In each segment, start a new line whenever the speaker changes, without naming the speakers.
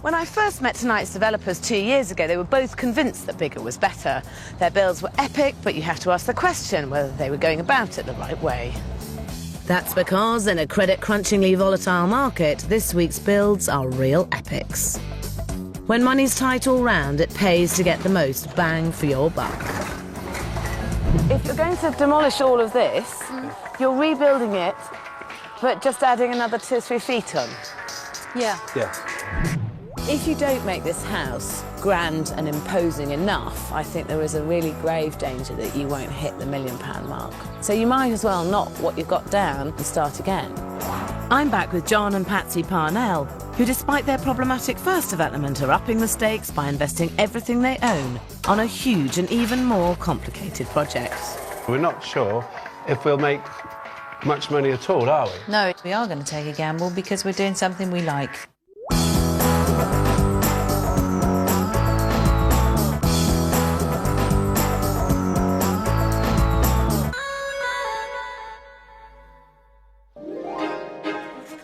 When I first met tonight's developers 2 years ago, they were both convinced that bigger was better. Their builds were epic, but you have to ask the question whether they were going about it the right way. That's because in a credit-crunchingly volatile market, this week's builds are real epics. When money's tight all round, it pays to get the most bang for your buck. If you're going to demolish all of this, you're rebuilding it, but just adding another 2 or 3 feet on.
Yeah.
Yes.
If you don't make this house grand and imposing enough, I think there is a really grave danger that you won't hit the £1 million mark. So you might as well knock what you've got down and start again. I'm back with John and Patsy Parnell, who, despite their problematic first development, are upping the stakes by investing everything they own on a huge and even more complicated project.
We're not sure if we'll make much money at all, are we?
No, we are going to take a gamble because we're doing something we like.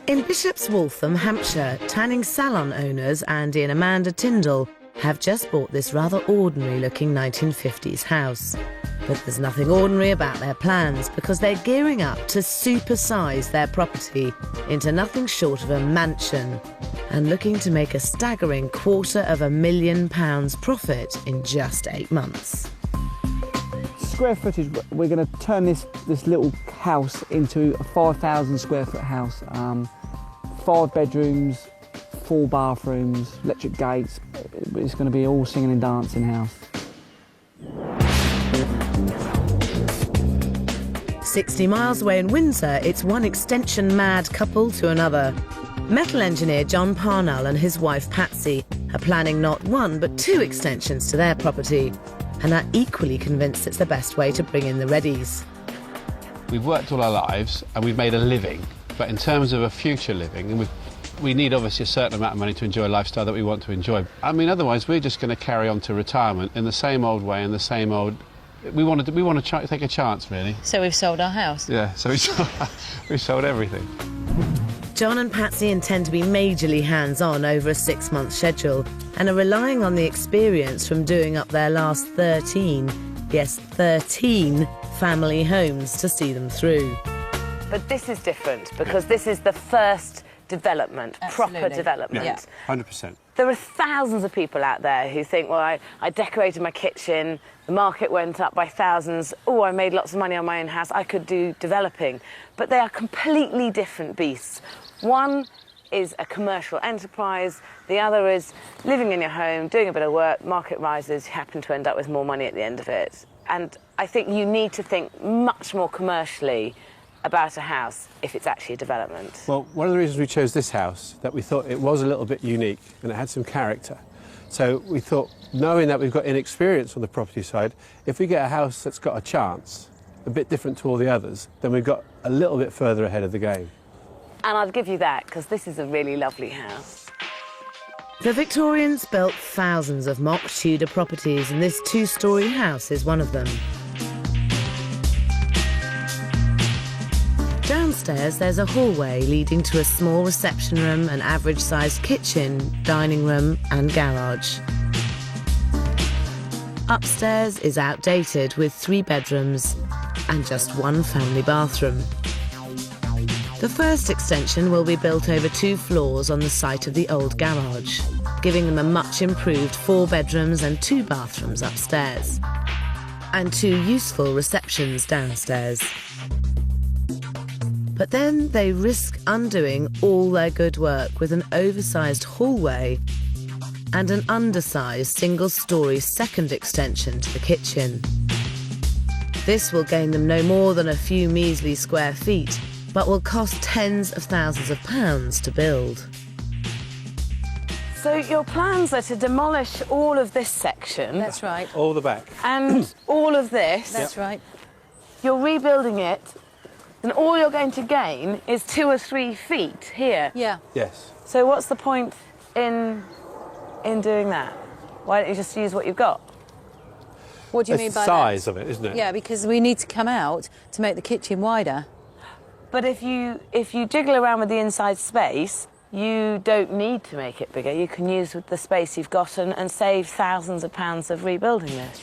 In Bishop's Waltham, Hampshire, tanning salon owners Andy and Amanda Tindall have just bought this rather ordinary-looking 1950s house. But there's nothing ordinary about their plans because they're gearing up to supersize their property into nothing short of a mansion and looking to make a staggering £250,000 profit in just 8 months.
Square footage, we're going to turn this little house into a 5,000 square foot house. 5 bedrooms, 4 bathrooms, electric gates. It's going to be all singing and dancing house.
60 miles away in Windsor, it's one extension-mad couple to another. Metal engineer John Parnell and his wife Patsy are planning not 1 but 2 extensions to their property and are equally convinced it's the best way to bring in the readies.
We've worked all our lives and we've made a living, but in terms of a future living, and we need obviously a certain amount of money to enjoy a lifestyle that we want to enjoy. I mean, otherwise we're just going to carry on to retirement in the same old way, in the same old... We want to take a chance, really.
So we've sold our house?
Yeah, so we sold everything.
John and Patsy intend to be majorly hands-on over a 6-month schedule and are relying on the experience from doing up their last 13 family homes to see them through. But this is different because this is the first development, proper development.
Yeah, 100%.
There are thousands of people out there who think, well, I decorated my kitchen, the market went up by thousands, oh, I made lots of money on my own house, I could do developing. But they are completely different beasts. One is a commercial enterprise, the other is living in your home, doing a bit of work, market rises, you happen to end up with more money at the end of it. And I think you need to think much more commercially about a house if it's actually a development.
Well, one of the reasons we chose this house, that we thought it was a little bit unique and it had some character. So we thought, knowing that we've got inexperience on the property side, if we get a house that's got a chance, a bit different to all the others, then we've got a little bit further ahead of the game.
And I'd give you that, because this is a really lovely house. The Victorians built thousands of mock Tudor properties, and this 2-storey house is one of them. Downstairs, there's a hallway leading to a small reception room, an average-sized kitchen, dining room and garage. Upstairs is outdated with 3 bedrooms and just 1 family bathroom. The first extension will be built over 2 floors on the site of the old garage, giving them a much improved 4 bedrooms and 2 bathrooms upstairs, and 2 useful receptions downstairs. But then they risk undoing all their good work with an oversized hallway and an undersized single-storey second extension to the kitchen. This will gain them no more than a few measly square feet, but will cost tens of thousands of pounds to build. So your plans are to demolish all of this section.
That's right.
All the back.
And all of this.
That's right.
You're rebuilding it, and all you're going to gain is 2 or 3 feet here.
Yeah.
Yes.
So what's the point in doing that? Why don't you just use what you've got?
What do you
It's
mean
the
by
size
that?
of it, isn't it?
Yeah, because we need to come out to make the kitchen wider.
But if you jiggle around with the inside space, You don't need to make it bigger. You can use the space you've got and save thousands of pounds of rebuilding this.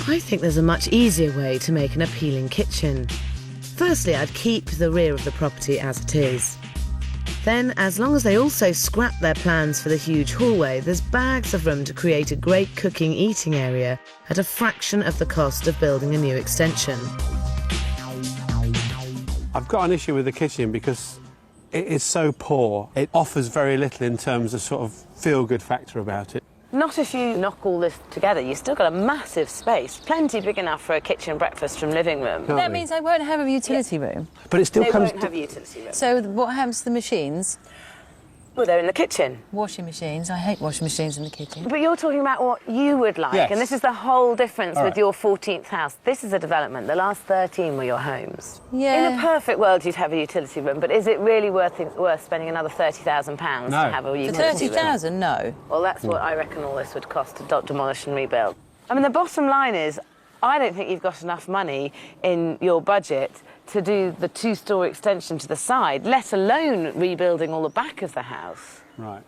I think there's a much easier way to make an appealing kitchen. Firstly, I'd keep the rear of the property as it is. Then, as long as they also scrap their plans for the huge hallway, there's bags of room to create a great cooking-eating area at a fraction of the cost of building a new extension.
I've got an issue with the kitchen because it is so poor. It offers very little in terms of sort of feel-good factor about it.
Not if you knock all this together. You've still got a massive space, plenty big enough for a kitchen breakfast room living room.
That means I won't have a utility room.
But it still
They
comes...
won't have a utility room.
So what happens to the machines?
Well, they're in the kitchen.
Washing machines. I hate washing machines in the kitchen.
But you're talking about what you would like,
Yes.
and this is the whole difference
All
with
right.
your 14th house. This is a development. The last 13 were your homes.
Yeah.
In a perfect world, you'd have a utility room, but is it really worth spending another £30,000
No.
to have a
For
utility room?
30,000, no.
Well, that's what I reckon all this would cost to demolish and rebuild. I mean, the bottom line is, I don't think you've got enough money in your budget to do the two-storey extension to the side, let alone rebuilding all the back of the house.
Right.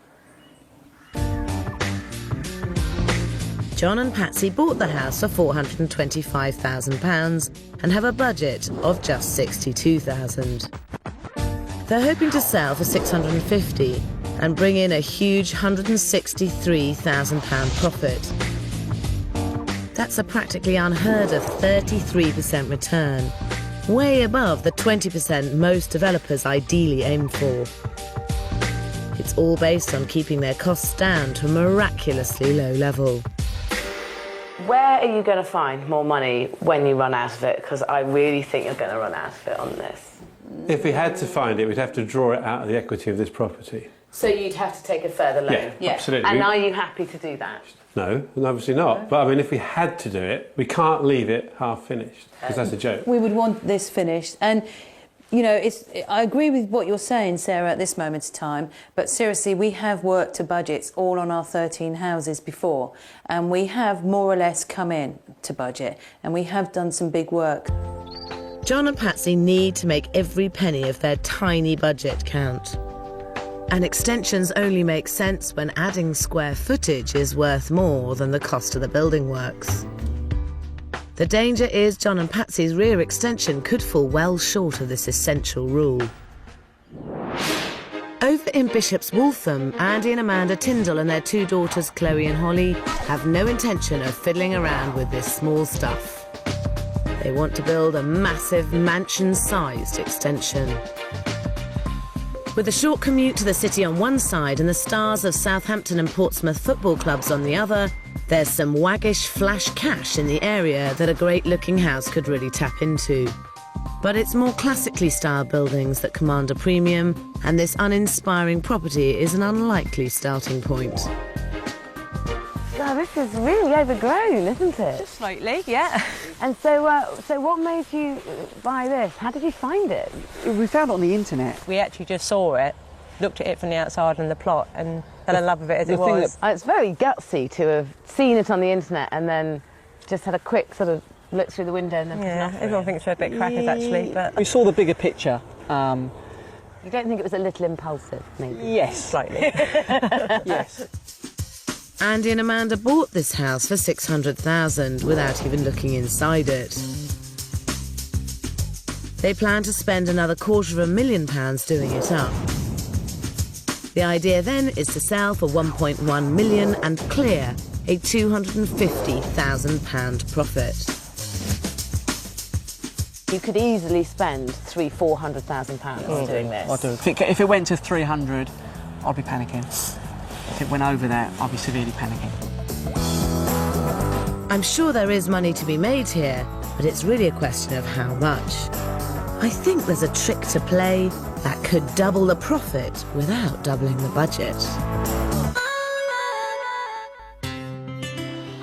John and Patsy bought the house for £425,000 and have a budget of just £62,000. They're hoping to sell for £650,000 and bring in a huge £163,000 profit. That's a practically unheard of 33% return, way above the 20% most developers ideally aim for. It's all based on keeping their costs down to a miraculously low level.
Where are you going to find more money when you run out of it? Because I really think you're going to run out of it on this.
If we had to find it, we'd have to draw it out of the equity of this property.
So you'd have to take a further loan?
Yeah, absolutely.
And are you happy to do that?
No, and obviously not. But I mean, if we had to do it, we can't leave it half finished, because that's a joke.
We would want this finished. And, you know, I agree with what you're saying, Sarah, at this moment in time. But seriously, we have worked to budgets all on our 13 houses before. And we have more or less come in to budget. And we have done some big work.
John and Patsy need to make every penny of their tiny budget count. And extensions only make sense when adding square footage is worth more than the cost of the building works. The danger is John and Patsy's rear extension could fall well short of this essential rule. Over in Bishop's Waltham, Andy and Amanda Tindall and their two daughters, Chloe and Holly, have no intention of fiddling around with this small stuff. They want to build a massive mansion-sized extension. With a short commute to the city on one side and the stars of Southampton and Portsmouth football clubs on the other, there's some waggish flash cash in the area that a great-looking house could really tap into. But it's more classically styled buildings that command a premium, and this uninspiring property is an unlikely starting point.
God, this is really overgrown, isn't it?
Just slightly, yeah.
And so what made you buy this? How did you find it?
We found it on the internet.
We actually just saw it, looked at it from the outside and the plot, and fell in love with it as it was.
It's very gutsy to have seen it on the internet and then just had a quick sort of look through the window and then
Yeah, everyone thinks we're a bit crackers actually, but
We saw the bigger picture.
You don't think it was a little impulsive, maybe?
Yes.
slightly.
Yes.
Andy and Amanda bought this house for $600,000 without even looking inside it. They plan to spend another £250,000 doing it up. The idea then is to sell for £1.1 million and clear a £250,000 profit.
You could easily spend £400,000 doing this.
I do. If it went to 300, I'd be panicking. If it went over that, I'd be severely panicking.
I'm sure there is money to be made here, but it's really a question of how much. I think there's a trick to play that could double the profit without doubling the budget.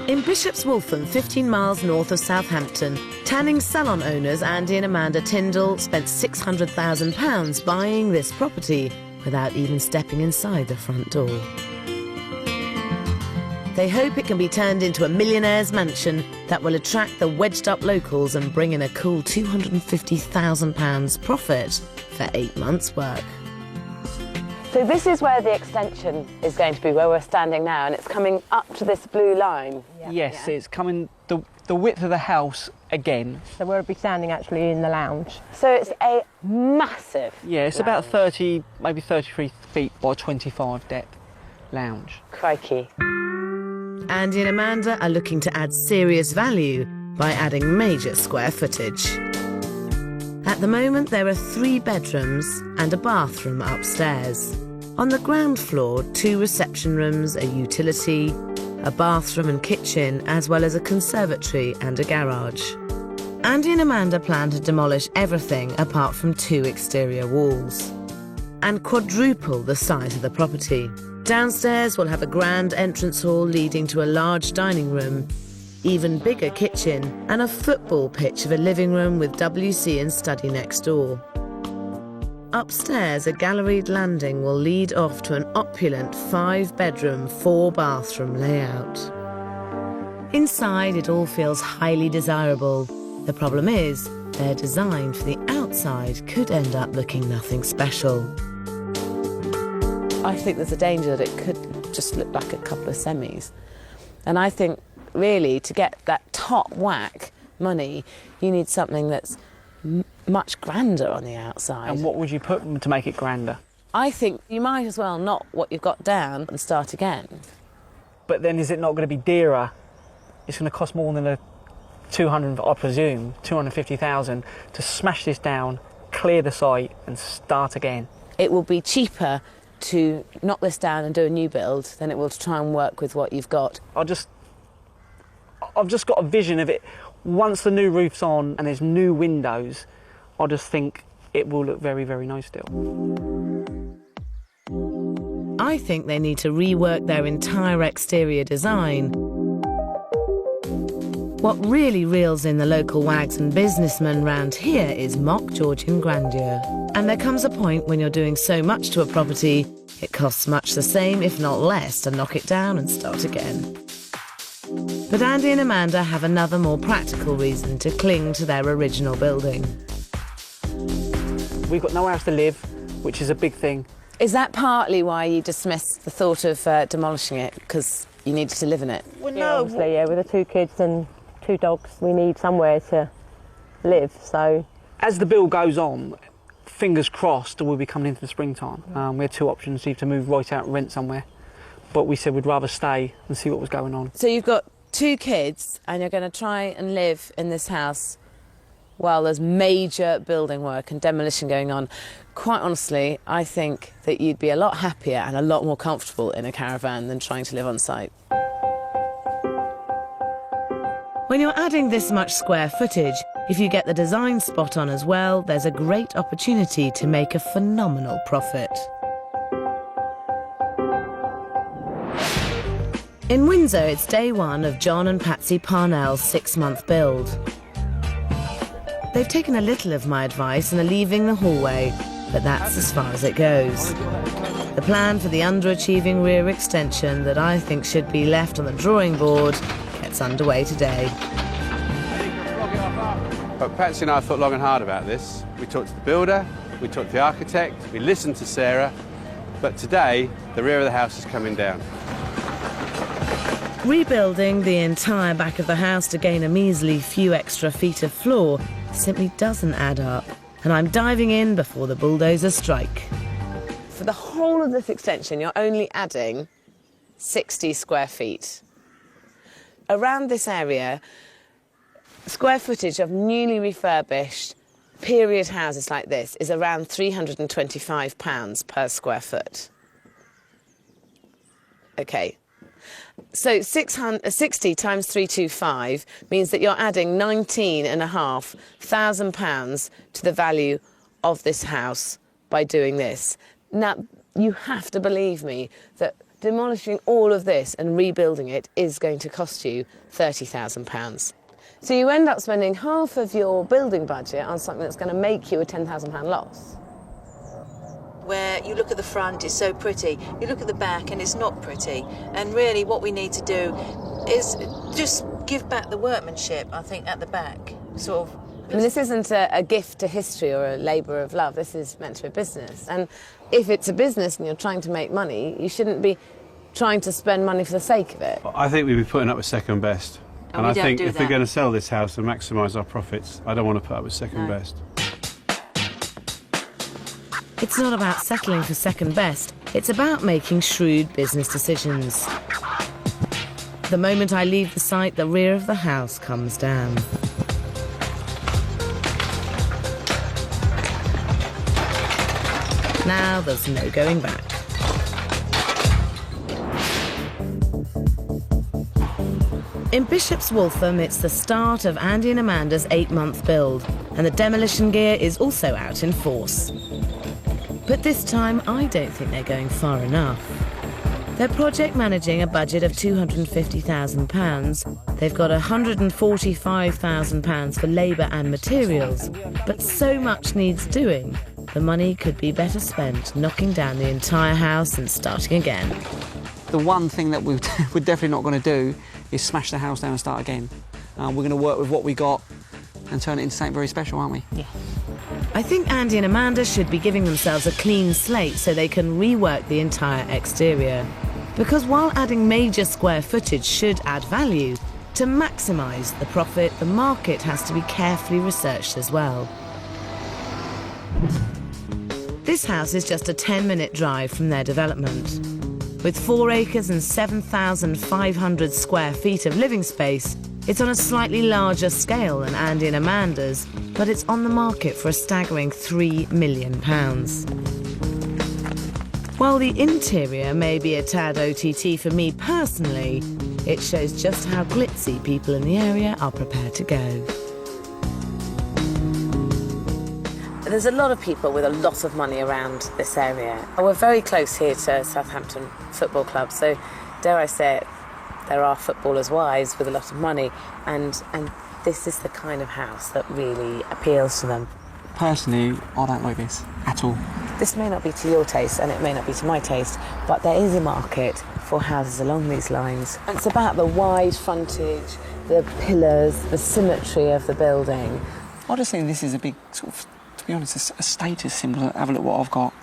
In Bishop's Waltham, 15 miles north of Southampton, tanning salon owners Andy and Amanda Tindall spent £600,000 buying this property without even stepping inside the front door. They hope it can be turned into a millionaire's mansion that will attract the wedged-up locals and bring in a cool £250,000 profit for 8 months' work.
So this is where the extension is going to be, where we're standing now, and it's coming up to this blue line.
Yes, it's coming the width of the house again.
So we'll be standing actually in the lounge.
So it's a massive
Yeah, it's about 30, maybe 33 feet by 25 depth lounge.
crikey.
Andy and Amanda are looking to add serious value by adding major square footage. At the moment, there are 3 bedrooms and a bathroom upstairs. On the ground floor, 2 reception rooms, a utility, a bathroom and kitchen, as well as a conservatory and a garage. Andy and Amanda plan to demolish everything apart from 2 exterior walls and quadruple the size of the property. Downstairs will have a grand entrance hall leading to a large dining room, even bigger kitchen, and a football pitch of a living room with WC and study next door. Upstairs, a galleried landing will lead off to an opulent 5-bedroom, 4-bathroom layout. Inside, it all feels highly desirable. The problem is, their design for the outside could end up looking nothing special.
I think there's a danger that it could just look like a couple of semis. And I think, really, to get that top whack money, you need something that's much grander on the outside.
And what would you put to make it grander?
I think you might as well knock what you've got down and start again.
But then is it not going to be dearer? It's going to cost more than a 200, I presume, 250,000 to smash this down, clear the site and start again.
It will be cheaper to knock this down and do a new build than it will to try and work with what you've got.
I've just got a vision of it. Once the new roof's on and there's new windows, I just think it will look very, very nice still.
I think they need to rework their entire exterior design. What really reels in the local wags and businessmen round here is mock Georgian grandeur. And there comes a point when you're doing so much to a property, it costs much the same, if not less, to knock it down and start again. But Andy and Amanda have another more practical reason to cling to their original building.
We've got nowhere else to live, which is a big thing.
Is that partly why you dismissed the thought of demolishing it, because you needed to live in it?
Well,
Yeah, obviously, yeah, with the 2 kids and 2 dogs, we need somewhere to live, so...
As the bill goes on, fingers crossed, we'll be coming into the springtime. We had 2 options, either to move right out and rent somewhere, but we said we'd rather stay and see what was going on.
So you've got 2 kids and you're going to try and live in this house while there's major building work and demolition going on. Quite honestly, I think that you'd be a lot happier and a lot more comfortable in a caravan than trying to live on site.
When you're adding this much square footage, if you get the design spot on as well, there's a great opportunity to make a phenomenal profit. In Windsor, it's day 1 of John and Patsy Parnell's 6-month build. They've taken a little of my advice and are leaving the hallway, but that's as far as it goes. The plan for the underachieving rear extension that I think should be left on the drawing board gets underway today.
But Patsy and I thought long and hard about this. We talked to the builder, we talked to the architect, we listened to Sarah, but today the rear of the house is coming down.
Rebuilding the entire back of the house to gain a measly few extra feet of floor simply doesn't add up, and I'm diving in before the bulldozers strike.
For the whole of this extension, you're only adding 60 square feet. Around this area, square footage of newly refurbished period houses like this is around £325 per square foot. OK. So 60 times 325 means that you're adding £19,500 to the value of this house by doing this. Now, you have to believe me that demolishing all of this and rebuilding it is going to cost you £30,000. So you end up spending half of your building budget on something that's going to make you a £10,000 loss.
Where you look at the front, it's so pretty. You look at the back and it's not pretty. And really what we need to do is just give back the workmanship, I think, at the back. Sort of
I mean, this isn't a gift to history or a labour of love. This is meant to be a business. And if it's a business and you're trying to make money, you shouldn't be trying to spend money for the sake of it.
I think we'd be putting up with second best. And I think if we're going to sell this house and maximise our profits, I don't want to put up with second best.
It's not about settling for second best. It's about making shrewd business decisions. The moment I leave the site, the rear of the house comes down. Now there's no going back. In Bishop's Waltham, it's the start of Andy and Amanda's 8-month build, and the demolition gear is also out in force. But this time, I don't think they're going far enough. They're project managing a budget of £250,000. They've got £145,000 for labour and materials, but so much needs doing. The money could be better spent knocking down the entire house and starting again.
The one thing that we're definitely not going to do is smash the house down and start again. We're going to work with what we got and turn it into something very special, aren't we?
Yeah. I think Andy and Amanda should be giving themselves a clean slate so they can rework the entire exterior. Because while adding major square footage should add value, to maximise the profit, the market has to be carefully researched as well. This house is just a 10-minute drive from their development. With 4 acres and 7,500 square feet of living space, it's on a slightly larger scale than Andy and Amanda's, but it's on the market for a staggering £3 million. While the interior may be a tad OTT for me personally, it shows just how glitzy people in the area are prepared to go.
There's a lot of people with a lot of money around this area. We're very close here to Southampton Football Club, so dare I say it, there are footballers' wives with a lot of money, and this is the kind of house that really appeals to them.
Personally, I don't like this at all.
This may not be to your taste and it may not be to my taste, but there is a market for houses along these lines. It's about the wide frontage, the pillars, the symmetry of the building.
I just think this is a big sort of, to be honest, a status symbol. Have a look what I've got.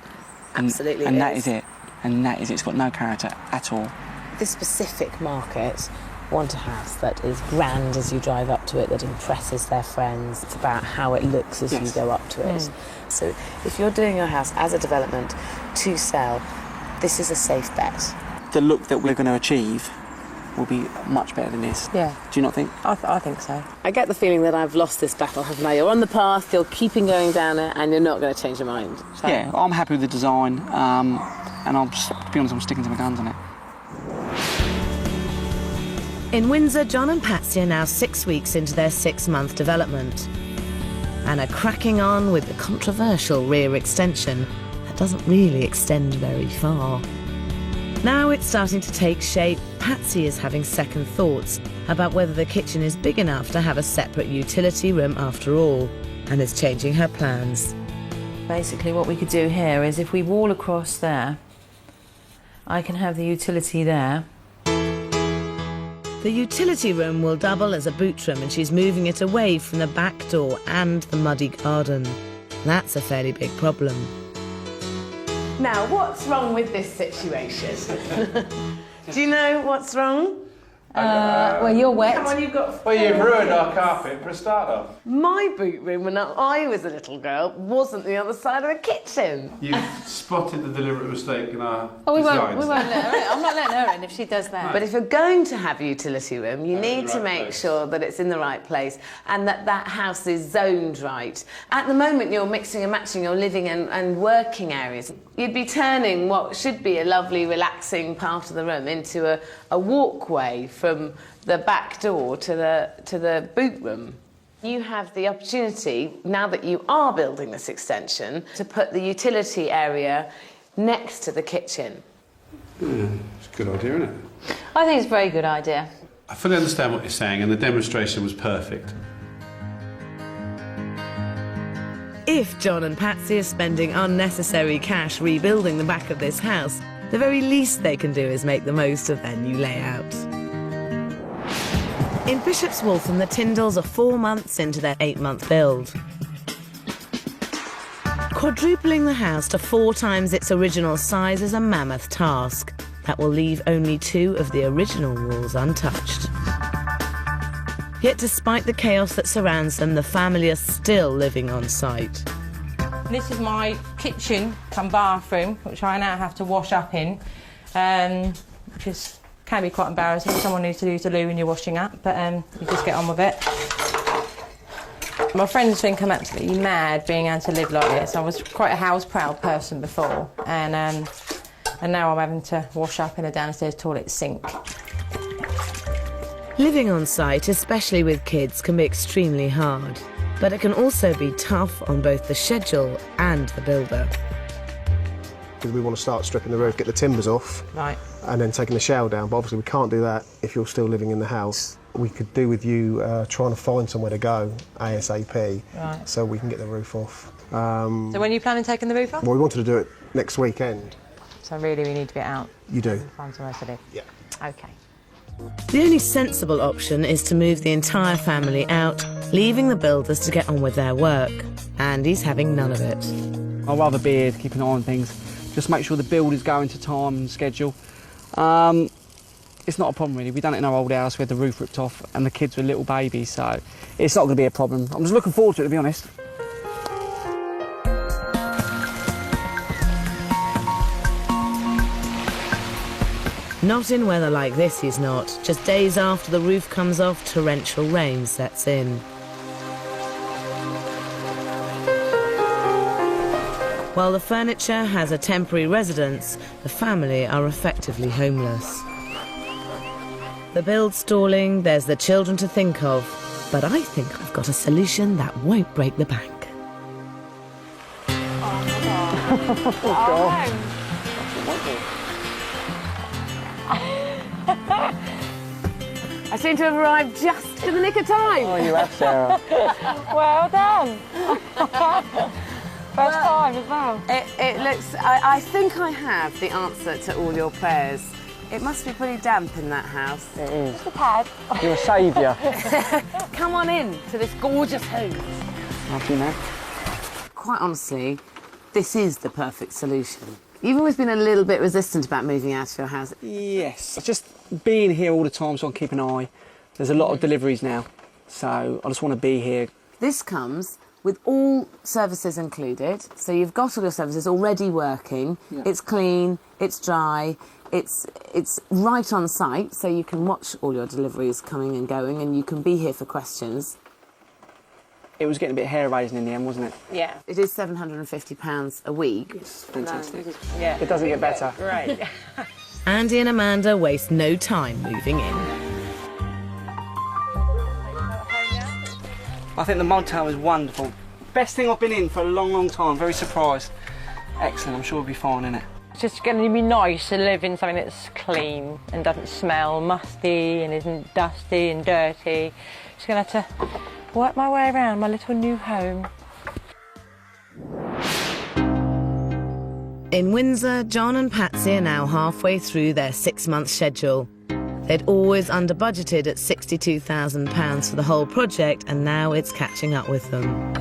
Absolutely.
And that is it. And that is it. It's got no character at all.
This specific market want a house that is grand as you drive up to it, that impresses their friends. It's about how it looks as you go up to it. So if you're doing your house as a development to sell, this is a safe bet.
The look that we're going to achieve will be much better than this.
Yeah.
Do you not think?
I think so. I get the feeling that I've lost this battle, haven't I? You're on the path, you're keeping going down it, and you're not going to change your mind. So.
Yeah, I'm happy with the design, and to be honest, I'm sticking to my guns on it.
In Windsor, John and Patsy are now 6 weeks into their 6-month development and are cracking on with the controversial rear extension that doesn't really extend very far. Now it's starting to take shape. Patsy is having second thoughts about whether the kitchen is big enough to have a separate utility room after all, and is changing her plans.
Basically what we could do here is if we wall across there, I can have the utility there.
The utility room will double as a boot room, and she's moving it away from the back door and the muddy garden. That's a fairly big problem.
Now, what's wrong with this situation? Do you know what's wrong?
Well, you're wet.
Come on, you've got...
Well, you've ruined our carpet for a start off.
My boot room when I was a little girl wasn't the other side of the kitchen.
You've spotted the deliberate mistake in our
We
designs.
won't let her in. I'm not letting her in if she does that.
But if you're going to have a utility room, you need to make sure that it's in the right place and that that house is zoned right. At the moment, you're mixing and matching your living and working areas. You'd be turning what should be a lovely, relaxing part of the room into a walkway from the back door to the boot room. You have the opportunity, now that you are building this extension, to put the utility area next to the kitchen.
Yeah, it's a good idea, isn't it?
I think it's a very good idea.
I fully understand what you're saying, and the demonstration was perfect.
If John and Patsy are spending unnecessary cash rebuilding the back of this house, the very least they can do is make the most of their new layout. In Bishop's Waltham, the Tindalls are 4 months into their 8-month build. Quadrupling the house to 4 times its original size is a mammoth task that will leave only 2 of the original walls untouched. Yet despite the chaos that surrounds them, the family are still living on site.
This is my kitchen come bathroom, which I now have to wash up in, which can be quite embarrassing. Someone needs to use the loo when you're washing up, but you just get on with it. My friends think I'm absolutely mad being able to live like this. I was quite a house-proud person before, and now I'm having to wash up in a downstairs toilet sink.
Living on site, especially with kids, can be extremely hard, but it can also be tough on both the schedule and the builder.
Because we want to start stripping the roof, get the timbers off,
Right.
and then taking the shower down, but obviously we can't do that if you're still living in the house. We could do with you trying to find somewhere to go ASAP,
Right.
so we can get the roof off.
So when are you planning on taking the roof off?
Well, we wanted to do it next weekend.
So really we need to get out.
You do?
Find somewhere to live.
Yeah.
OK.
The only sensible option is to move the entire family out, leaving the builders to get on with their work. Andy's having none of it.
I'd rather be here to keep an eye on things, just make sure the build is going to time and schedule. It's not a problem really. We've done it in our old house, we had the roof ripped off and the kids were little babies, so it's not going to be a problem. I'm just looking forward to it, to be honest.
Not in weather like this, he's not. Just days after the roof comes off, torrential rain sets in. While the furniture has a temporary residence, the family are effectively homeless. The build stalling, there's the children to think of, but I think I've got a solution that won't break the bank.
I seem to have arrived just in the nick of time.
Oh, you have, Sarah.
Well done. First time as well.
It looks... I think I have the answer to all your prayers. It must be pretty damp in that house.
It is.
Just a pad.
You're a saviour.
Come on in to this gorgeous home.
Happy now?
Quite honestly, this is the perfect solution. You've always been a little bit resistant about moving out of your house.
Yes. Just being here all the time so I can keep an eye. There's a lot of deliveries now, so I just want to be here.
This comes with all services included, so you've got all your services already working.
Yeah.
It's clean, it's dry, it's right on site, so you can watch all your deliveries coming and going, and you can be here for questions.
It was getting a bit hair-raising in the end, wasn't it?
Yeah.
It is £750 a week.
It's fantastic.
Yeah.
It doesn't get better.
Great.
Andy and Amanda waste no time moving in.
I think the motel is wonderful. Best thing I've been in for a long, long time. Very surprised. Excellent. I'm sure we'll be fine in it.
It's just going to be nice to live in something that's clean and doesn't smell musty and isn't dusty and dirty. Just going to have to work my way around my little new home.
In Windsor, John and Patsy are now halfway through their 6-month schedule. They'd always under-budgeted at £62,000 for the whole project, and now it's catching up with them.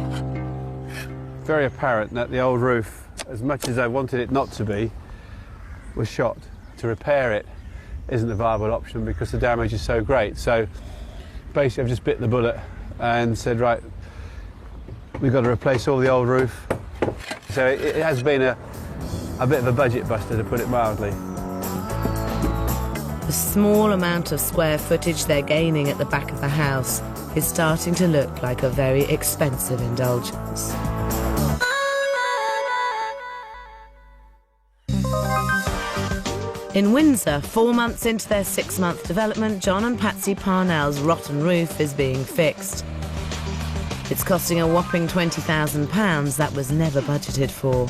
Very apparent that the old roof, as much as I wanted it not to be, was shot. To repair it isn't a viable option because the damage is so great. So basically I've just bit the bullet and said, right, we've got to replace all the old roof. So it has been a bit of a budget buster, to put it mildly.
The small amount of square footage they're gaining at the back of the house is starting to look like a very expensive indulgence. In Windsor, 4 months into their 6-month development, John and Patsy Parnell's rotten roof is being fixed. It's costing a whopping £20,000 that was never budgeted for.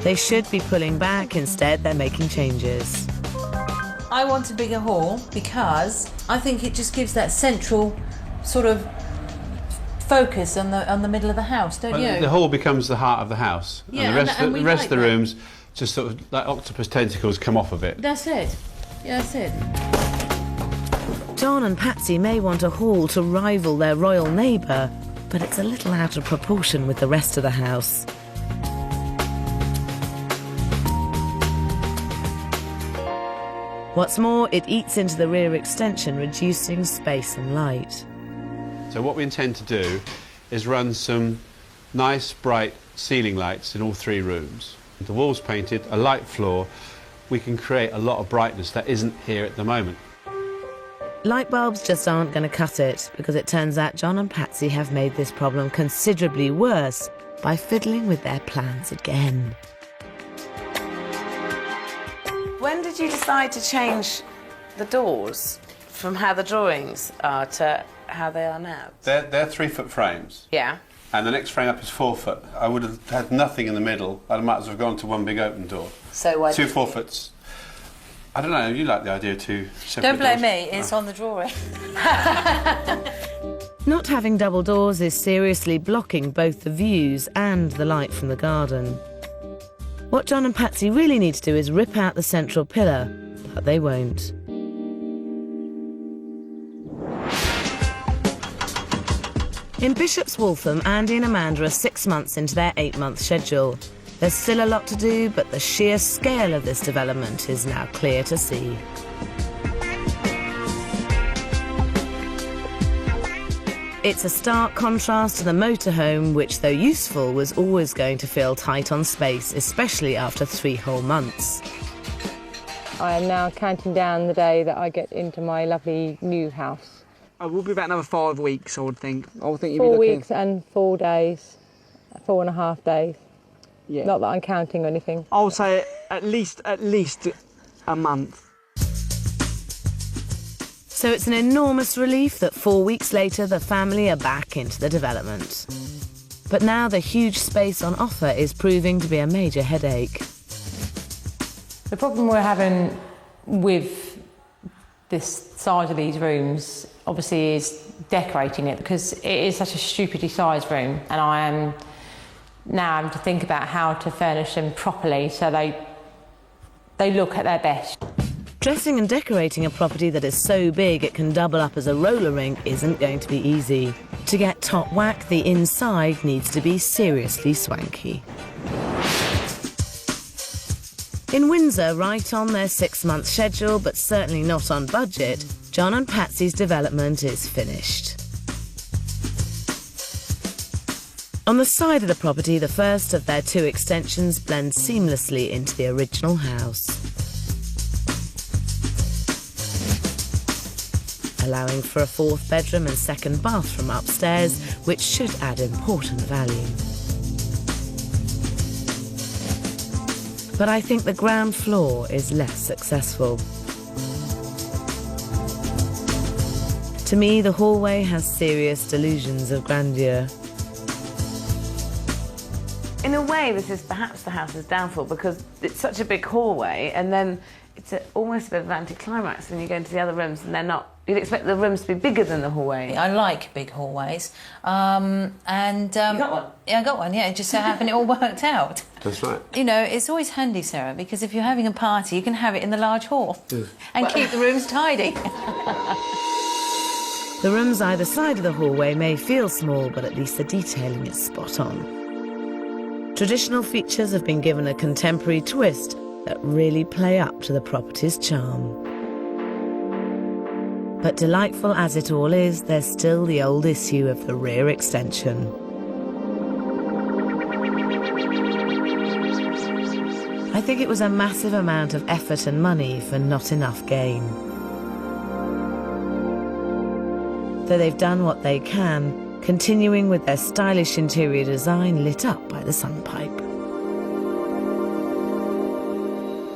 They should be pulling back, instead they're making changes.
I want a bigger hall because I think it just gives that central sort of focus on the middle of the house, don't you?
The hall becomes the heart of the house.
Yeah,
and
we
the rest
like
of the
that.
rooms just sort of like octopus tentacles come off of it.
That's it. Yeah, that's it.
John and Patsy may want a hall to rival their royal neighbour, but it's a little out of proportion with the rest of the house. What's more, it eats into the rear extension, reducing space and light.
So what we intend to do is run some nice, bright ceiling lights in all 3 rooms. The walls painted, a light floor, we can create a lot of brightness that isn't here at the moment.
Light bulbs just aren't going to cut it, because it turns out John and Patsy have made this problem considerably worse by fiddling with their plans again.
When did you decide to change the doors from how the drawings are to how they are now?
They're 3-foot frames.
Yeah.
And the next frame up is 4 foot. I would have had nothing in the middle. I might as well have gone to one big open door.
So why
2 4-foots. I don't know, you like the idea of 2 separate
Don't blame
doors.
me, it's on the drawing.
Not having double doors is seriously blocking both the views and the light from the garden. What John and Patsy really need to do is rip out the central pillar, but they won't. In Bishop's Waltham, Andy and Amanda are 6 months into their 8-month schedule. There's still a lot to do, but the sheer scale of this development is now clear to see. It's a stark contrast to the motorhome, which, though useful, was always going to feel tight on space, especially after 3 whole months.
I am now counting down the day that I get into my lovely new house.
I will be about another 5 weeks, I would think. I would think you'd
4
be looking...
weeks and 4 days, 4.5 days.
Yeah.
Not that I'm counting or anything.
I would say at least a month.
So it's an enormous relief that 4 weeks later the family are back into the development. But now the huge space on offer is proving to be a major headache.
The problem we're having with this size of these rooms obviously is decorating it, because it is such a stupidly sized room, and I am now having to think about how to furnish them properly so they look at their best.
Dressing and decorating a property that is so big it can double up as a roller rink isn't going to be easy. To get top whack, the inside needs to be seriously swanky. In Windsor, right on their 6-month schedule, but certainly not on budget, John and Patsy's development is finished. On the side of the property, the first of their 2 extensions blends seamlessly into the original house, allowing for a 4th bedroom and 2nd bathroom upstairs, which should add important value. But I think the ground floor is less successful. To me, the hallway has serious delusions of grandeur.
In a way, this is perhaps the house's downfall, because it's such a big hallway, and then it's almost a bit of an anticlimax when you go into the other rooms and they're not. You'd expect the rooms to be bigger than the hallway.
I like big hallways.
You got one?
Yeah, I got one, yeah. It just so happened it all worked out.
That's right.
You know, it's always handy, Sarah, because if you're having a party, you can have it in the large hall and keep the rooms tidy.
The rooms either side of the hallway may feel small, but at least the detailing is spot on. Traditional features have been given a contemporary twist that really play up to the property's charm. But delightful as it all is, there's still the old issue of the rear extension. I think it was a massive amount of effort and money for not enough gain. Though they've done what they can, continuing with their stylish interior design lit up by the sunpipe.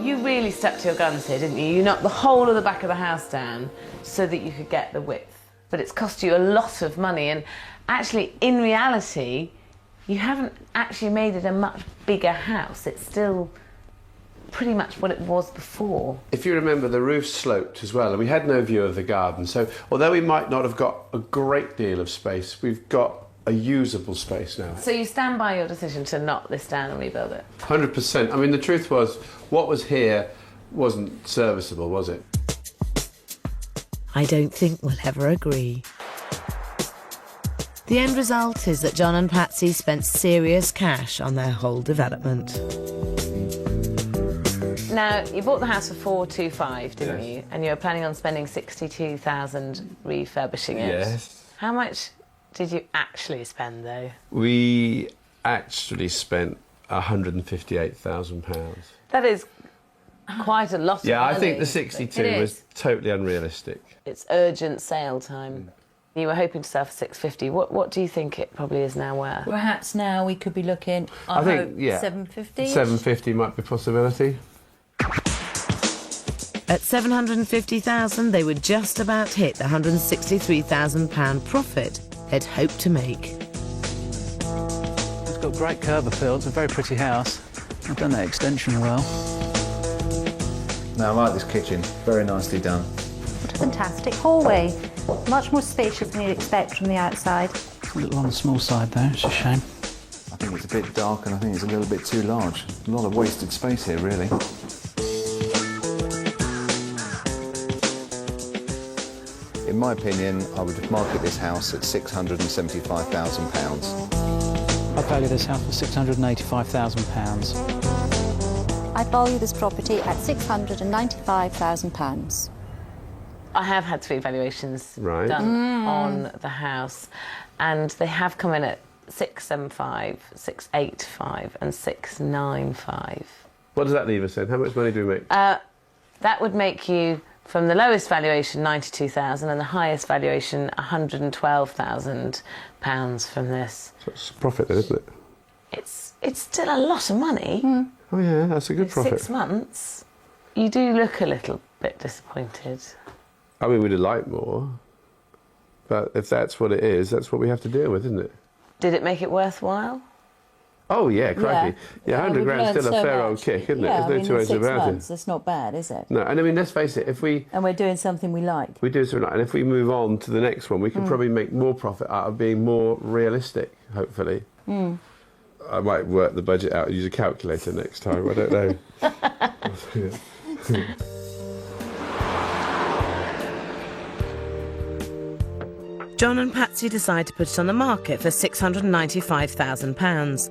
You really stuck to your guns here, didn't you? You knocked the whole of the back of the house down so that you could get the width. But it's cost you a lot of money, and actually, in reality, you haven't actually made it a much bigger house. It's still pretty much what it was before.
If you remember, the roof sloped as well, and we had no view of the garden. So although we might not have got a great deal of space, we've got a usable space now.
So you stand by your decision to knock this down and rebuild it?
100%. I mean, the truth was, what was here wasn't serviceable, was it?
I don't think we'll ever agree. The end result is that John and Patsy spent serious cash on their whole development.
Now, you bought the house for 425, didn't
Yes.
you? And you were planning on spending 62,000 refurbishing it.
Yes.
How much did you actually spend, though?
We actually spent £158,000.
That is quite a lot
Yeah,
of
I
money.
think the 62
It
was
is.
totally unrealistic.
It's urgent sale time. You were hoping to sell for 650. What do you think it probably is now worth?
Perhaps now we could be looking, I
think,
hope,
yeah,
750.
750 might be a possibility.
At 750,000, they would just about hit the £163,000 profit they'd hoped to make.
It's got great curb appeal. It's a very pretty house. I've done that extension well.
Now, I like this kitchen. Very nicely done.
What a fantastic hallway. Much more spacious than you'd expect from the outside.
It's a little on the small side there. It's a shame.
I think it's a bit dark and I think it's a little bit too large. A lot of wasted space here, really. In my opinion, I would market this house at £675,000.
I value this house for £685,000.
I value this property at £695,000.
I have had 3 valuations
Right.
done on the house, and they have come in at 675, 685 and 695.
What does that leave us then? How much money do we make?
That would make you, from the lowest valuation, 92,000, and the highest valuation, £112,000 from this.
So it's a profit then, isn't it?
It's still a lot of money.
Oh yeah, that's a good profit.
6 months. You do look a little bit disappointed.
I mean, we'd have liked more. But if that's what it is, that's what we have to deal with, isn't it?
Did it make it worthwhile?
Oh yeah, crikey. Yeah, 100
we've
grand's
learned
still a
so
fair old
much.
kick, isn't
Yeah,
it? There's no two ways
6
about
months,
it.
that's not bad, is it?
No, and I mean, let's face it, if we
And we're doing something we like.
do something like, and if we move on to the next one, we can probably make more profit out of being more realistic, hopefully. I might work the budget out and use a calculator next time, I don't know.
John and Patsy decide to put it on the market for £695,000.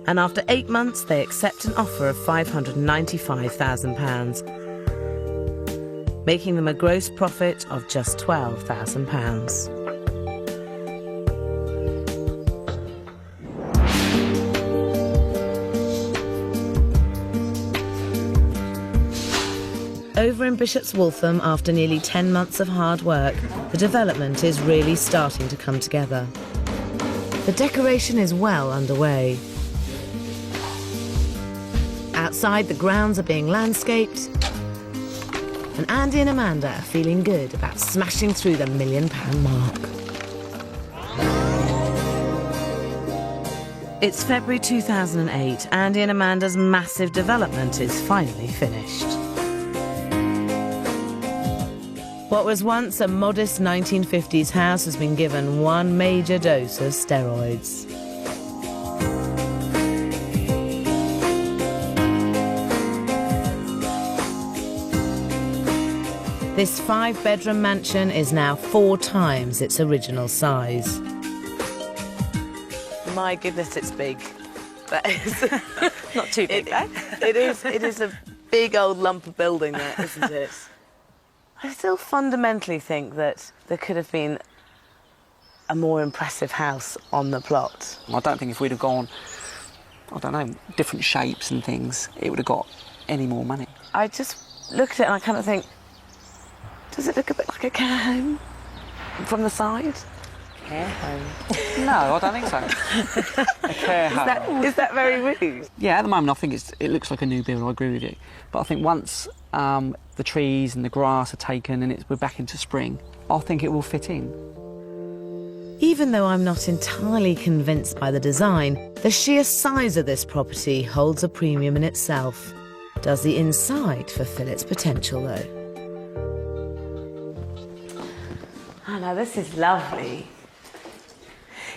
And after 8 months, they accept an offer of £595,000, making them a gross profit of just £12,000. Over in Bishop's Waltham, after nearly 10 months of hard work, the development is really starting to come together. The decoration is well underway. Outside, the grounds are being landscaped, and Andy and Amanda are feeling good about smashing through the £1 million mark. It's February 2008. Andy and Amanda's massive development is finally finished. What was once a modest 1950s house has been given one major dose of steroids. This 5-bedroom mansion is now 4 times its original size.
My goodness, it's big. That is
Not too big, though.
It is a big old lump of building, that, isn't it? I still fundamentally think that there could have been a more impressive house on the plot.
I don't think if we'd have gone, I don't know, different shapes and things, it would have got any more money.
I just look at it and I kind of think, does it look a bit like a care home from the side?
Care home? No, I don't think so. A care home.
Is that very rude?
Yeah, at the moment I think it looks like a new build, I agree with you. But I think once the trees and the grass are taken and we're back into spring, I think it will fit in.
Even though I'm not entirely convinced by the design, the sheer size of this property holds a premium in itself. Does the inside fulfil its potential, though?
Oh no, this is lovely.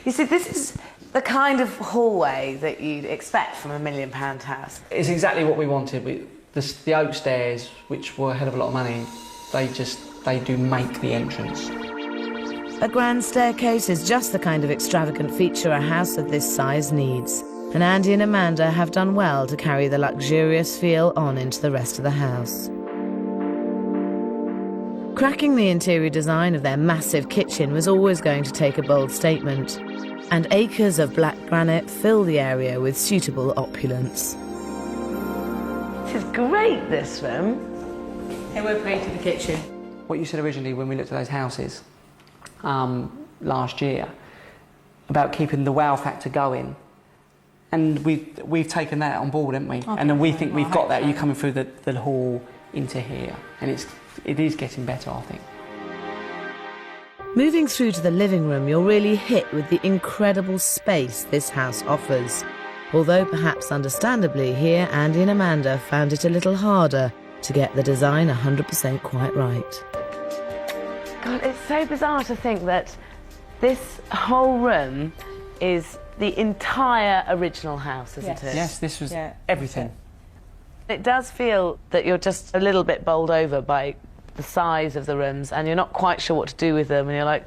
You see, this is the kind of hallway that you'd expect from a £1 million house.
It's exactly what we wanted. The oak stairs, which were a hell of a lot of money, they just they do make the entrance.
A grand staircase is just the kind of extravagant feature a house of this size needs, and Andy and Amanda have done well to carry the luxurious feel on into the rest of the house. Cracking the interior design of their massive kitchen was always going to take a bold statement, and acres of black granite fill the area with suitable opulence.
This is great, this room.
Hey, we're painting the kitchen.
What you said originally when we looked at those houses last year about keeping the wow factor going, and we've taken that on board, haven't we?
Okay.
And then we think we've got that. You're coming through the hall into here, and it is getting better, I think.
Moving through to the living room, you're really hit with the incredible space this house offers. Although perhaps understandably, here Andy and Amanda found it a little harder to get the design 100% quite right.
God, it's so bizarre to think that this whole room is the entire original house, isn't it?
Yes, this was everything.
It does feel that you're just a little bit bowled over by the size of the rooms and you're not quite sure what to do with them, and you're like,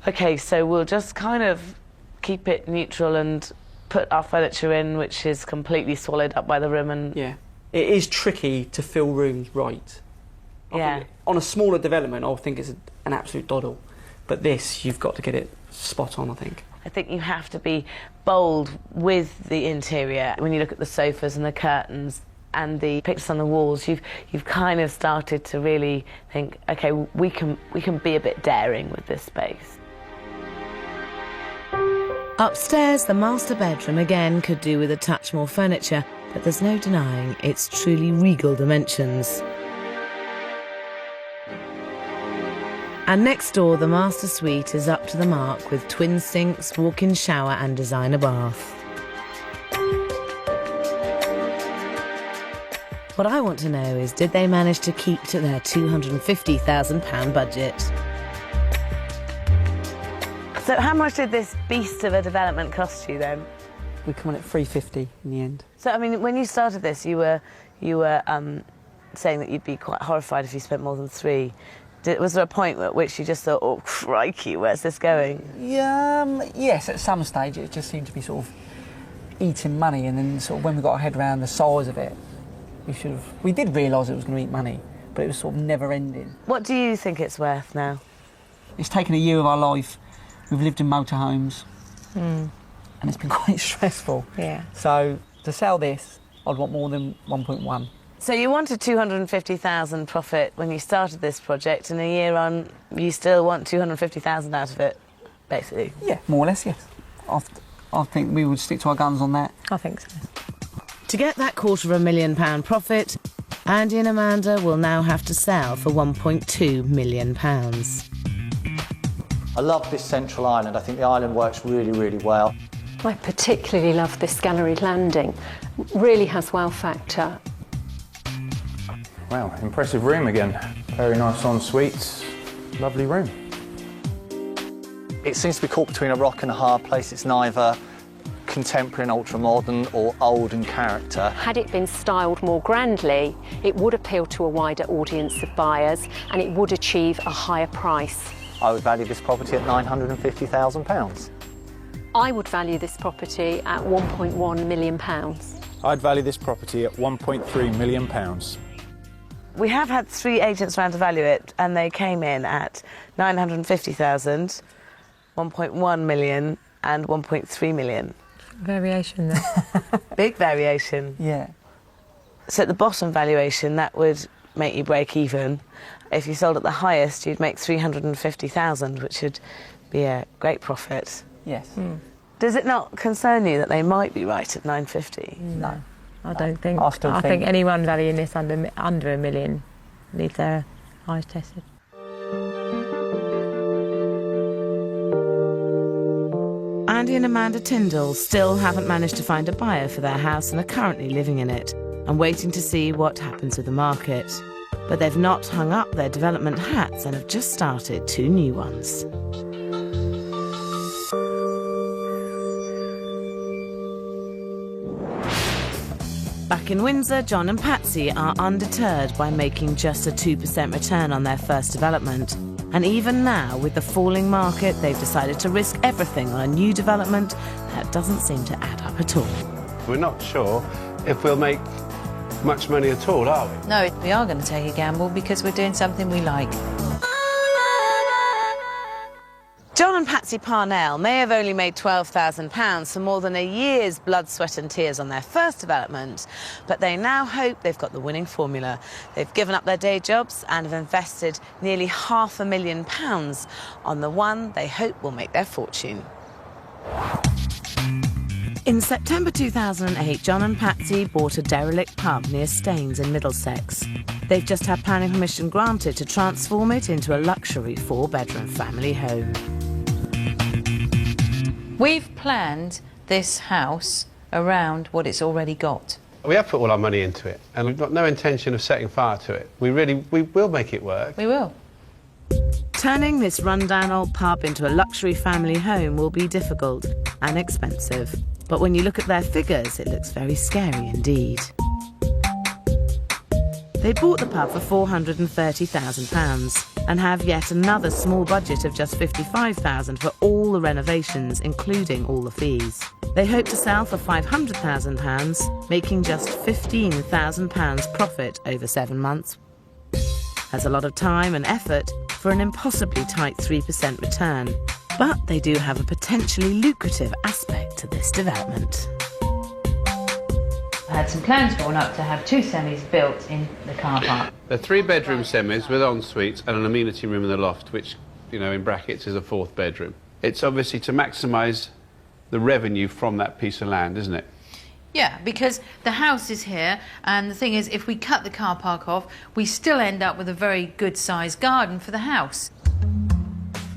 OK, so we'll just kind of keep it neutral and put our furniture in, which is completely swallowed up by the room. And
yeah, it is tricky to fill rooms right.
Yeah.
On a smaller development, I think it's an absolute doddle. But this, you've got to get it spot on, I think.
I think you have to be bold with the interior. When you look at the sofas and the curtains and the pictures on the walls, you've kind of started to really think, OK, we can be a bit daring with this space.
Upstairs, the master bedroom again could do with a touch more furniture, but there's no denying its truly regal dimensions. And next door, the master suite is up to the mark with twin sinks, walk-in shower and designer bath. What I want to know is, did they manage to keep to their £250,000 budget?
So how much did this beast of a development cost you then?
We come on at 350 in the end.
So, I mean, when you started this, you were saying that you'd be quite horrified if you spent more than £3. Was there a point at which you just thought, oh, crikey, where's this going?
Yes, at some stage it just seemed to be sort of eating money, and then sort of when we got our head around the size of it, we did realise it was going to eat money, but it was sort of never ending.
What do you think it's worth now?
It's taken a year of our life. We've lived in motorhomes, and it's been quite stressful.
Yeah.
So to sell this, I'd want more than 1.1.
So you wanted 250,000 profit when you started this project, and a year on, you still want 250,000 out of it, basically?
Yeah, more or less, yes. I think we would stick to our guns on that.
I think so.
To get that £250,000 profit, Andy and Amanda will now have to sell for £1.2 million.
I love this central island. I think the island works really, really well.
I particularly love this galleried landing. Really has wow factor.
Wow, impressive room again. Very nice ensuite, lovely room.
It seems to be caught between a rock and a hard place. It's neither contemporary and ultra-modern or old in character.
Had it been styled more grandly, it would appeal to a wider audience of buyers and it would achieve a higher price.
I would value this property at £950,000.
I would value this property at £1.1 million.
I'd value this property at £1.3 million.
We have had 3 agents round to value it, and they came in at 950,000, 1.1 million and 1.3 million.
Variation there.
Big variation.
Yeah.
So at the bottom valuation, that would make you break even. If you sold at the highest, you'd make 350,000, which would be a great profit.
Yes.
Does it not concern you that they might be right at 950?
No. I don't think.
I
think anyone valuing this under £1 million needs their eyes tested.
Andy and Amanda Tindall still haven't managed to find a buyer for their house and are currently living in it and waiting to see what happens with the market. But they've not hung up their development hats and have just started 2 new ones. Back in Windsor, John and Patsy are undeterred by making just a 2% return on their first development. And even now, with the falling market, they've decided to risk everything on a new development that doesn't seem to add up at all.
We're not sure if we'll make much money at all, are we?
No, we are going to take a gamble because we're doing something we like.
John and Patsy Parnell may have only made £12,000 for more than a year's blood, sweat and tears on their first development, but they now hope they've got the winning formula. They've given up their day jobs and have invested nearly £500,000 on the one they hope will make their fortune.
In September 2008, John and Patsy bought a derelict pub near Staines in Middlesex. They've just had planning permission granted to transform it into a luxury 4-bedroom family home.
We've planned this house around what it's already got.
We have put all our money into it, and we've got no intention of setting fire to it. We will make it work.
We will.
Turning this rundown old pub into a luxury family home will be difficult and expensive. But when you look at their figures, it looks very scary indeed. They bought the pub for £430,000 and have yet another small budget of just £55,000 for all the renovations, including all the fees. They hope to sell for £500,000, making just £15,000 profit over 7 months. That's a lot of time and effort for an impossibly tight 3% return. But they do have a potentially lucrative aspect to this development.
I had some plans drawn up to have 2 semis built in the car park.
They're 3-bedroom semis with en-suites and an amenity room in the loft, which, you know, in brackets is a 4th bedroom. It's obviously to maximise the revenue from that piece of land, isn't it?
Yeah, because the house is here, and the thing is, if we cut the car park off, we still end up with a very good-sized garden for the house.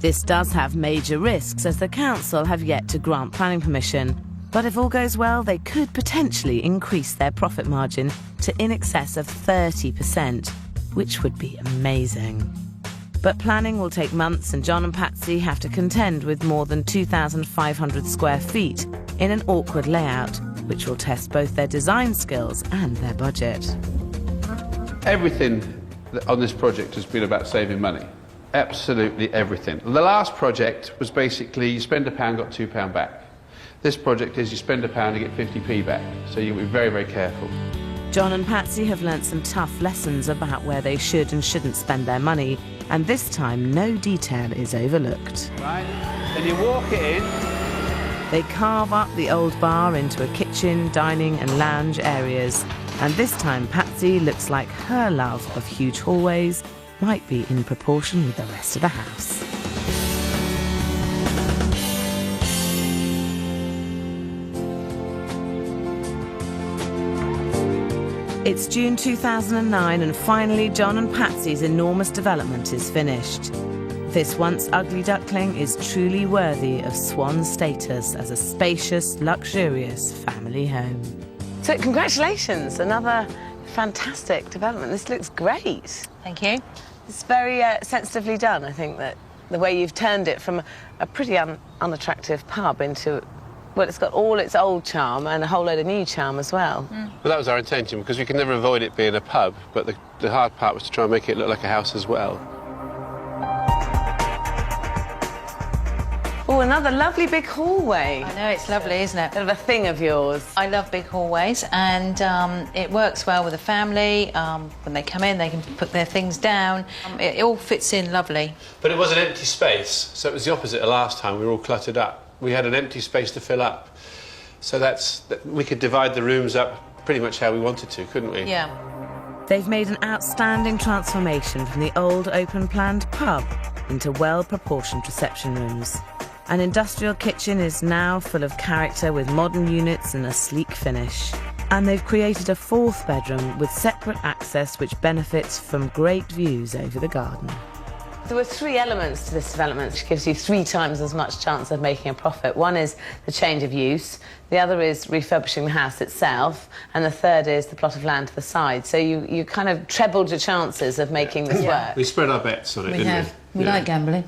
This does have major risks, as the council have yet to grant planning permission. But if all goes well, they could potentially increase their profit margin to in excess of 30%, which would be amazing. But planning will take months, and John and Patsy have to contend with more than 2,500 square feet in an awkward layout, which will test both their design skills and their budget.
Everything on this project has been about saving money. Absolutely everything. The last project was basically you spend £1, got £2 back. This project is you spend £1 and get 50p back, so you've got to be very, very careful.
John and Patsy have learnt some tough lessons about where they should and shouldn't spend their money, and this time no detail is overlooked.
Right, then you walk it in.
They carve up the old bar into a kitchen, dining and lounge areas, and this time Patsy looks like her love of huge hallways might be in proportion with the rest of the house. It's June 2009 and finally John and Patsy's enormous development is finished. This once ugly duckling is truly worthy of swan status as a spacious, luxurious family home.
So congratulations, another fantastic development. This looks great.
Thank you.
It's very sensitively done. I think that the way you've turned it from a pretty unattractive pub into, well, it's got all its old charm and a whole load of new charm as well.
Well, that was our intention, because we could never avoid it being a pub, but the hard part was to try and make it look like a house as well.
Oh, another lovely big hallway.
I know, it's lovely, isn't it?
Bit of a thing of yours.
I love big hallways, and it works well with the family. When they come in, they can put their things down. It all fits in lovely.
But it was an empty space, so it was the opposite of last time. We were all cluttered up. We had an empty space to fill up. So we could divide the rooms up pretty much how we wanted to, couldn't we?
Yeah.
They've made an outstanding transformation from the old open-planned pub into well-proportioned reception rooms. An industrial kitchen is now full of character with modern units and a sleek finish. And they've created a 4th bedroom with separate access which benefits from great views over the garden.
There were 3 elements to this development which gives you 3 times as much chance of making a profit. One is the change of use, the other is refurbishing the house itself, and the third is the plot of land to the side. So you kind of trebled your chances of making this work.
We spread our bets on it, didn't we?
We like gambling.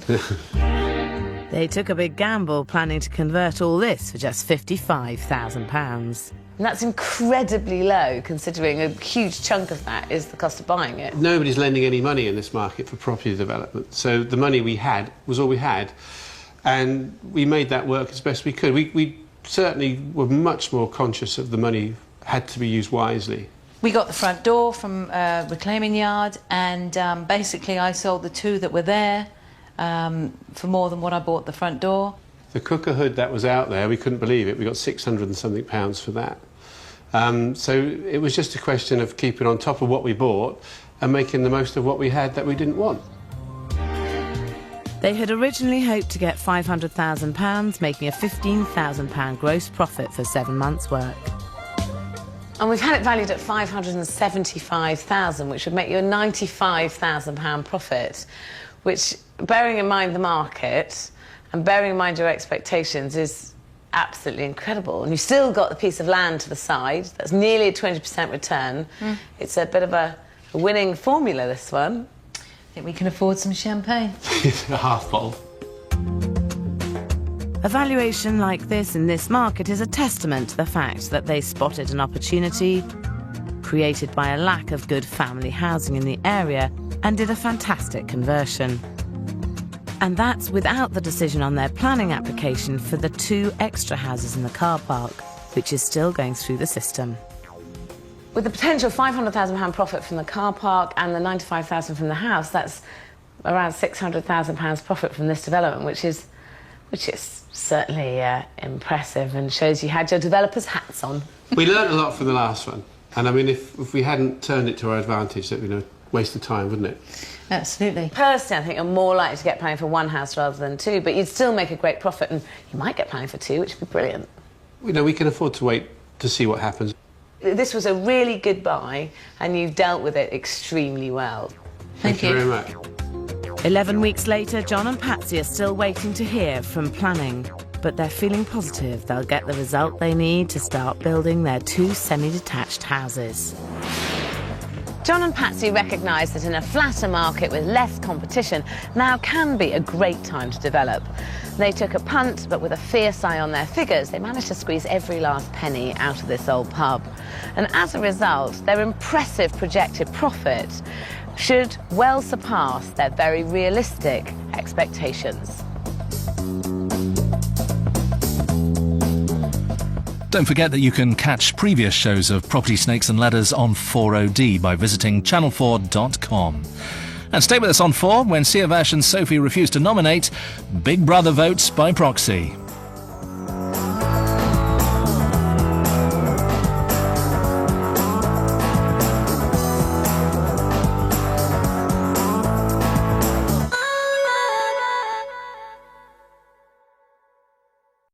They took a big gamble planning to convert all this for just £55,000.
And that's incredibly low, considering a huge chunk of that is the cost of buying it.
Nobody's lending any money in this market for property development, so the money we had was all we had, and we made that work as best we could. We certainly were much more conscious of the money had to be used wisely.
We got the front door from Reclaiming Yard, and basically I sold the 2 that were there for more than what I bought the front door.
The cooker hood that was out there, we couldn't believe it. We got £600 and something for that. So it was just a question of keeping on top of what we bought and making the most of what we had that we didn't want.
They had originally hoped to get £500,000, making a £15,000 gross profit for 7 months' work.
And we've had it valued at £575,000, which would make you a £95,000 profit, which, bearing in mind the market and bearing in mind your expectations, is absolutely incredible. And you've still got the piece of land to the side. That's nearly a 20% return. It's a bit of a winning formula, this one.
I think we can afford some champagne.
A half bottle.
A valuation like this in this market is a testament to the fact that they spotted an opportunity created by a lack of good family housing in the area and did a fantastic conversion. And that's without the decision on their planning application for the 2 extra houses in the car park, which is still going through the system.
With the potential £500,000 profit from the car park and the £95,000 from the house, that's around £600,000 profit from this development, which is certainly impressive and shows you had your developer's hats on.
We learnt a lot from the last one, and I mean, if we hadn't turned it to our advantage, that would be a waste of time, wouldn't it?
Absolutely.
Personally, I think you're more likely to get planning for 1 house rather than 2, but you'd still make a great profit, and you might get planning for 2, which would be brilliant.
We can afford to wait to see what happens.
This was a really good buy, and you've dealt with it extremely well.
Thank you very much.
11 weeks later, John and Patsy are still waiting to hear from planning, but they're feeling positive they'll get the result they need to start building their 2 semi-detached houses.
John and Patsy recognise that in a flatter market with less competition, now can be a great time to develop. They took a punt, but with a fierce eye on their figures, they managed to squeeze every last penny out of this old pub. And as a result, their impressive projected profit should well surpass their very realistic expectations.
Don't forget that you can catch previous shows of Property Snakes and Ladders on 4OD by visiting channel4.com. And stay with us on 4 when Sia Vash and Sophie refuse to nominate Big Brother votes by proxy.